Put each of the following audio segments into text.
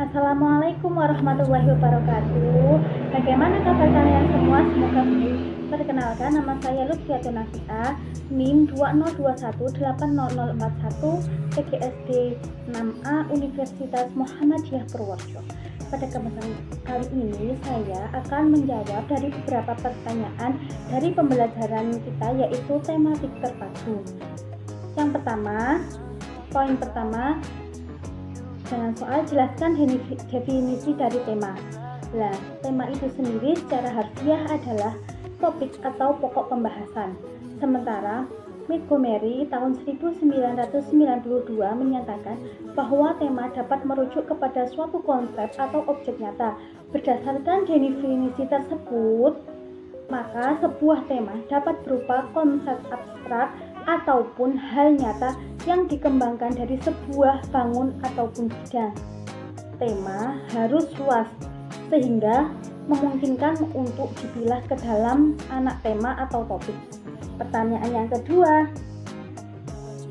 Assalamualaikum warahmatullahi wabarakatuh. Bagaimana kabar kalian semua? Semoga baik. Perkenalkan, nama saya Lutfiatun Nafiah, NIM 2021800041, PGSD 6A, Universitas Muhammadiyah Purworejo. Pada kesempatan kali ini saya akan menjawab dari beberapa pertanyaan dari pembelajaran kita, yaitu tematik terpadu. Yang pertama, poin pertama, dengan soal jelaskan definisi dari tema. Nah, tema itu sendiri secara harfiah adalah topik atau pokok pembahasan. Sementara Montgomery tahun 1992 menyatakan bahwa tema dapat merujuk kepada suatu konsep atau objek nyata. Berdasarkan definisi tersebut, maka sebuah tema dapat berupa konsep abstrak ataupun hal nyata yang dikembangkan dari sebuah bangun ataupun bidang. Tema harus luas sehingga memungkinkan untuk dipilah ke dalam anak tema atau topik. Pertanyaan yang kedua,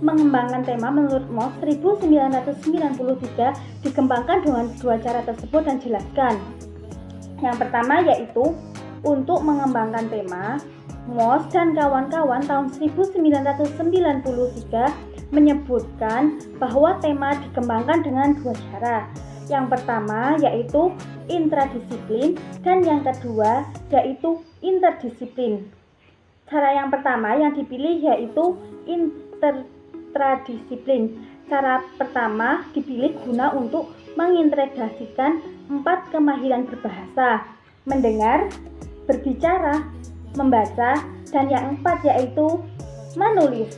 mengembangkan tema menurut Moss 1993 dikembangkan dengan dua cara tersebut dan jelaskan. Yang pertama yaitu untuk mengembangkan tema, Moss dan kawan-kawan tahun 1993 menyebutkan bahwa tema dikembangkan dengan dua cara. Yang pertama yaitu intradisiplin dan yang kedua yaitu interdisiplin. Cara yang pertama yang dipilih yaitu interdisiplin. Cara pertama dipilih guna untuk mengintegrasikan 4 kemahiran berbahasa, mendengar, berbicara, membaca, dan yang 4 yaitu menulis.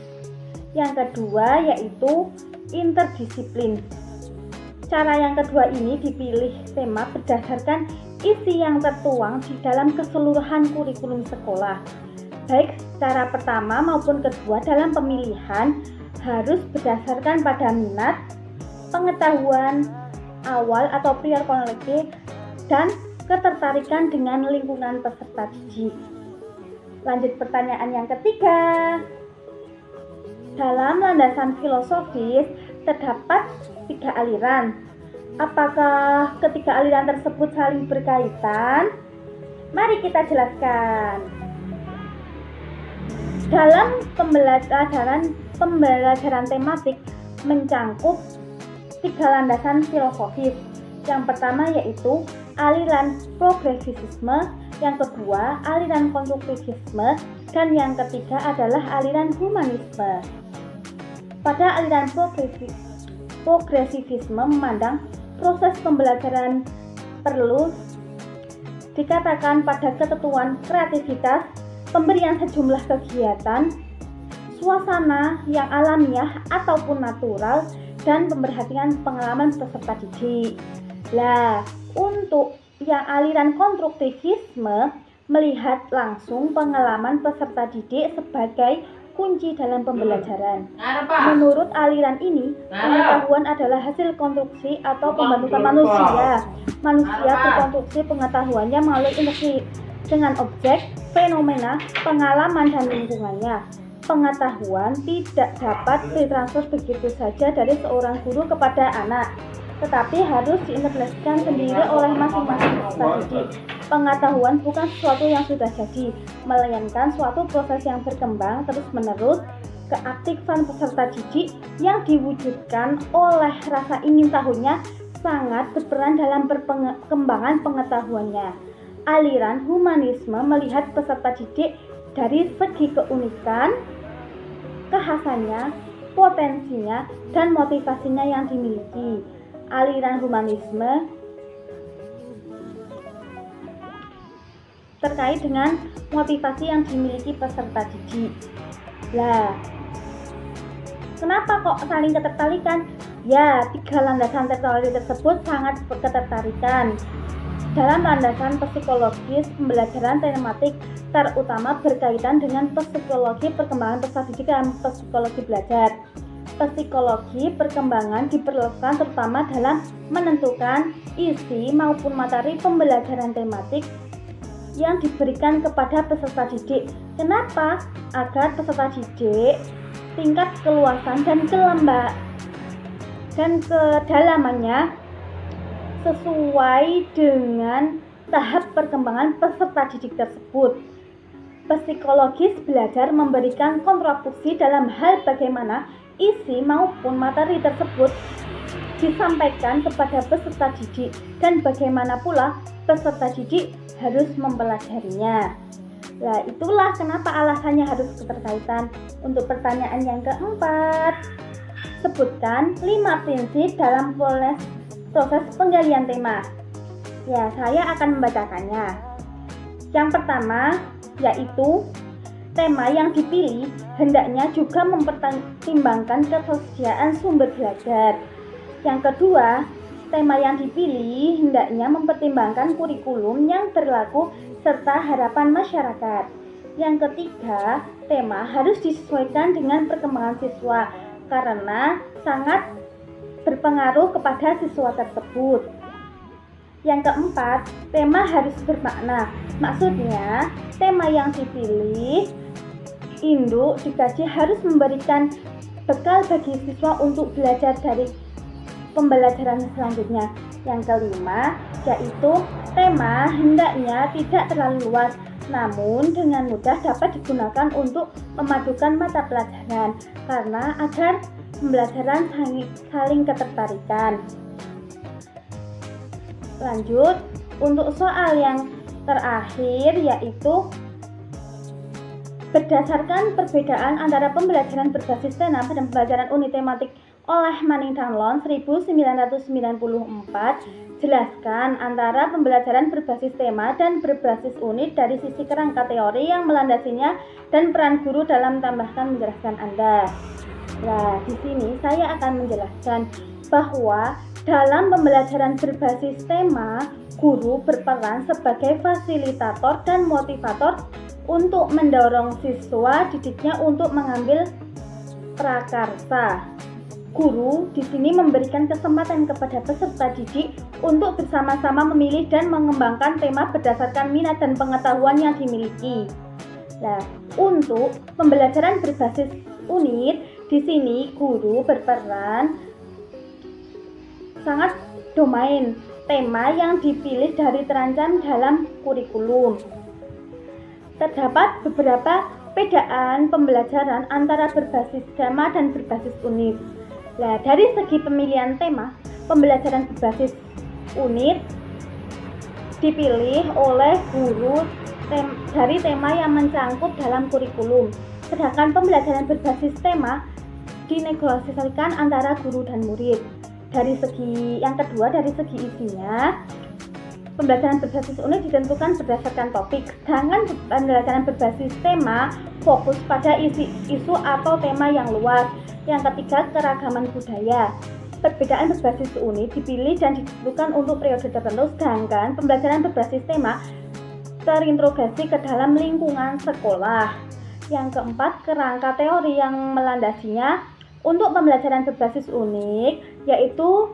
Yang kedua yaitu interdisiplin. Cara yang kedua ini dipilih tema berdasarkan isi yang tertuang di dalam keseluruhan kurikulum sekolah. Baik cara pertama maupun kedua dalam pemilihan harus berdasarkan pada minat, pengetahuan awal atau prior knowledge, dan ketertarikan dengan lingkungan peserta didik. Lanjut pertanyaan yang ketiga. Dalam landasan filosofis terdapat 3 aliran. Apakah ketiga aliran tersebut saling berkaitan? Mari kita jelaskan. Dalam pembelajaran tematik mencangkup 3 landasan filosofis. Yang pertama yaitu aliran progresisme, yang kedua aliran konstruktivisme, dan yang ketiga adalah aliran humanisme. Pada aliran progresivisme memandang proses pembelajaran perlu dikatakan pada ketentuan kreativitas, pemberian sejumlah kegiatan, suasana yang alamiah ataupun natural, dan pemerhatian pengalaman peserta didik. Nah, untuk yang aliran konstruktivisme melihat langsung pengalaman peserta didik sebagai kunci dalam pembelajaran. Menurut aliran ini, pengetahuan adalah hasil konstruksi atau pembentukan manusia. Manusia berkonstruksi pengetahuannya melalui interaksi dengan objek, fenomena, pengalaman, dan lingkungannya. Pengetahuan tidak dapat ditransfer begitu saja dari seorang guru kepada anak, tetapi harus diintegrasikan sendiri oleh masing-masing peserta didik. Pengetahuan bukan sesuatu yang sudah jadi, melainkan suatu proses yang berkembang terus-menerus. Keaktifan peserta didik yang diwujudkan oleh rasa ingin tahunya sangat berperan dalam perkembangan pengetahuannya. Aliran humanisme melihat peserta didik dari segi keunikan, kekhasannya, potensinya, dan motivasinya yang dimiliki. Aliran humanisme terkait dengan motivasi yang dimiliki peserta didik. Lah, kenapa kok saling ketertarikan? Ya, 3 landasan tersebut sangat ketertarikan. Dalam landasan psikologis, pembelajaran tematik terutama berkaitan dengan psikologi perkembangan peserta didik dalam psikologi belajar. Psikologi perkembangan diperlukan terutama dalam menentukan isi maupun materi pembelajaran tematik yang diberikan kepada peserta didik. Kenapa? Agar peserta didik tingkat keluasan dan dan kedalamannya sesuai dengan tahap perkembangan peserta didik tersebut. Psikologis belajar memberikan kontribusi dalam hal bagaimana isi maupun materi tersebut disampaikan kepada peserta didik dan bagaimana pula peserta didik harus mempelajarinya. Nah, itulah kenapa alasannya harus keterkaitan. Untuk pertanyaan yang keempat, sebutkan 5 prinsip dalam proses penggalian tema. Ya, saya akan membacakannya. Yang pertama, yaitu tema yang dipilih hendaknya juga mempertimbangkan ketersediaan sumber belajar. Yang kedua, tema yang dipilih hendaknya mempertimbangkan kurikulum yang berlaku serta harapan masyarakat. Yang ketiga, tema harus disesuaikan dengan perkembangan siswa karena sangat berpengaruh kepada siswa tersebut. Yang keempat, tema harus bermakna. Maksudnya, tema yang dipilih induk dikaji harus memberikan bekal bagi siswa untuk belajar dari pembelajaran selanjutnya. Yang kelima, yaitu tema hendaknya tidak terlalu luas, namun dengan mudah dapat digunakan untuk memadukan mata pelajaran karena agar pembelajaran saling ketertarikan. Lanjut, untuk soal yang terakhir yaitu berdasarkan perbedaan antara pembelajaran berbasis tema dan pembelajaran unit tematik oleh Manning dan Lone 1994, jelaskan antara pembelajaran berbasis tema dan berbasis unit dari sisi kerangka teori yang melandasinya dan peran guru dalam tambahkan menjelaskan Anda. Nah, di sini saya akan menjelaskan bahwa dalam pembelajaran berbasis tema, guru berperan sebagai fasilitator dan motivator untuk mendorong siswa didiknya untuk mengambil prakarsa. Guru di sini memberikan kesempatan kepada peserta didik untuk bersama-sama memilih dan mengembangkan tema berdasarkan minat dan pengetahuan yang dimiliki. Nah, untuk pembelajaran berbasis unit, di sini guru berperan sangat domain tema yang dipilih dari terancam dalam kurikulum. Terdapat beberapa perbedaan pembelajaran antara berbasis tema dan berbasis unit. Nah, dari segi pemilihan tema, pembelajaran berbasis unit dipilih oleh guru dari tema yang mencangkup dalam kurikulum. Sedangkan pembelajaran berbasis tema dinegosiasikan antara guru dan murid. Dari segi yang kedua, dari segi isinya, pembelajaran berbasis unit ditentukan berdasarkan topik, sedangkan pembelajaran berbasis tema fokus pada isu atau tema yang luas. Yang ketiga, keragaman budaya. Perbedaan berbasis unit dipilih dan ditentukan untuk periode tertentu, sedangkan pembelajaran berbasis tema terintegrasi ke dalam lingkungan sekolah. Yang keempat, kerangka teori yang melandasinya. Untuk pembelajaran berbasis unik yaitu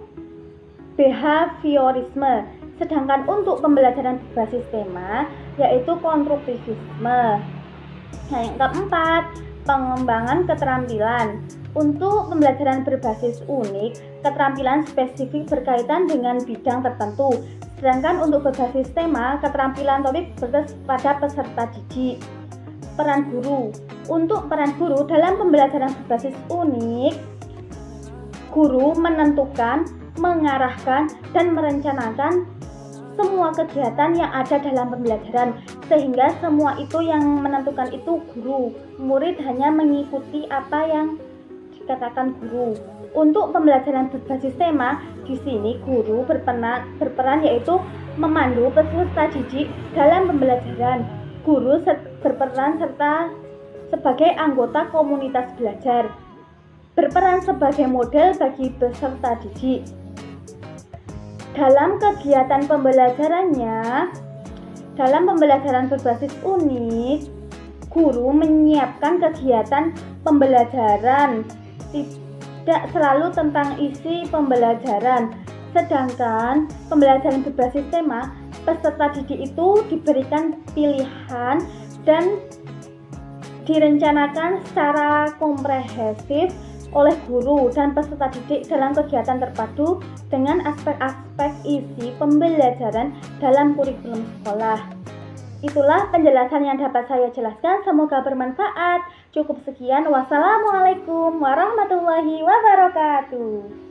behaviorisme, sedangkan untuk pembelajaran berbasis tema yaitu konstruktivisme. Yang keempat, pengembangan keterampilan. Untuk pembelajaran berbasis unik, keterampilan spesifik berkaitan dengan bidang tertentu, sedangkan untuk berbasis tema, keterampilan topik berbasis pada peserta didik. Peran guru. Untuk peran guru dalam pembelajaran berbasis unik, guru menentukan, mengarahkan, dan merencanakan semua kegiatan yang ada dalam pembelajaran, sehingga semua itu yang menentukan itu guru. Murid hanya mengikuti apa yang dikatakan guru. Untuk pembelajaran berbasis tema, di sini guru berperan yaitu memandu peserta didik dalam pembelajaran. Guru berperan serta sebagai anggota komunitas belajar, berperan sebagai model bagi peserta didik. Dalam kegiatan pembelajarannya, dalam pembelajaran berbasis unik, guru menyiapkan kegiatan pembelajaran tidak selalu tentang isi pembelajaran, sedangkan pembelajaran berbasis tema, peserta didik itu diberikan pilihan dan direncanakan secara komprehensif oleh guru dan peserta didik dalam kegiatan terpadu dengan aspek-aspek isi pembelajaran dalam kurikulum sekolah. Itulah penjelasan yang dapat saya jelaskan, semoga bermanfaat. Cukup sekian, wassalamualaikum warahmatullahi wabarakatuh.